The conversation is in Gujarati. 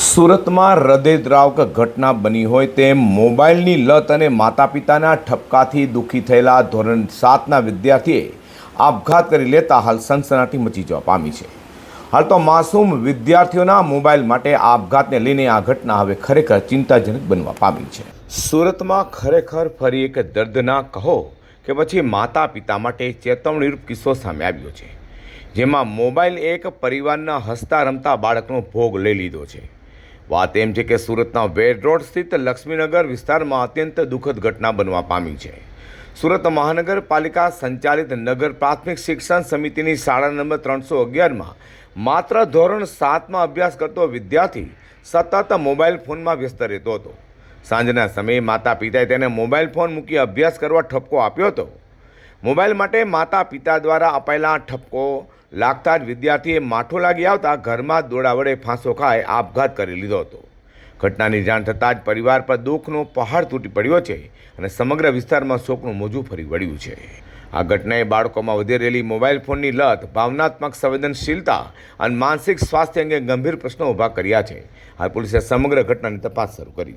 સુરતમાં હૃદયદ્રાવક ઘટના બની હોય તેમ મોબાઈલની લત અને માતા પિતાના ઠપકાથી દુઃખી થયેલા ધોરણ 7ના વિદ્યાર્થીએ આપઘાત કરી લેતા હાલ સનસનાટી મચી જવા પામી છે. હાલ તો માસૂમ વિદ્યાર્થીઓના મોબાઈલ માટે આપઘાતને લઈને આ ઘટના હવે ખરેખર ચિંતાજનક બનવા પામી છે. સુરતમાં ખરેખર ફરી એક દર્દનાક કહો કે પછી માતા પિતા માટે ચેતવણીરૂપ કિસ્સો સામે આવ્યો છે, જેમાં મોબાઈલ એક પરિવારના હસતા રમતા બાળકનો ભોગ લઈ લીધો છે. વાત એમ છે કે સુરતના વેડ રોડ સ્થિત લક્ષ્મીનગર વિસ્તારમાં અત્યંત દુઃખદ ઘટના બનવા પામી છે. સુરત મહાનગરપાલિકા સંચાલિત નગર પ્રાથમિક શિક્ષણ સમિતિની શાળા નંબર 311માં માત્ર ધોરણ 7માં અભ્યાસ કરતો વિદ્યાર્થી સતત મોબાઈલ ફોનમાં વ્યસ્ત રહેતો હતો. સાંજના સમયે માતા પિતાએ તેને મોબાઈલ ફોન મૂકી અભ્યાસ કરવા ઠપકો આપ્યો હતો. મોબાઈલ માટે માતા પિતા દ્વારા અપાયેલા ઠપકો લાગતા જ વિદ્યાર્થીએ માઠું લાગી આવતા ઘરમાં દોડા વડે ફાંસો ખાઈ આપઘાત કરી લીધો હતો. ઘટનાની જાણ થતાં જ પરિવાર પર દુઃખનો પહાડ તૂટી પડ્યો છે અને સમગ્ર વિસ્તારમાં શોકનું મોજું ફરી વળ્યું છે. આ ઘટનાએ બાળકોમાં વધી રહેલી મોબાઈલ ફોનની લત, ભાવનાત્મક સંવેદનશીલતા અને માનસિક સ્વાસ્થ્ય અંગે ગંભીર પ્રશ્નો ઊભા કર્યા છે. હાલ પોલીસે સમગ્ર ઘટનાની તપાસ શરૂ કરી.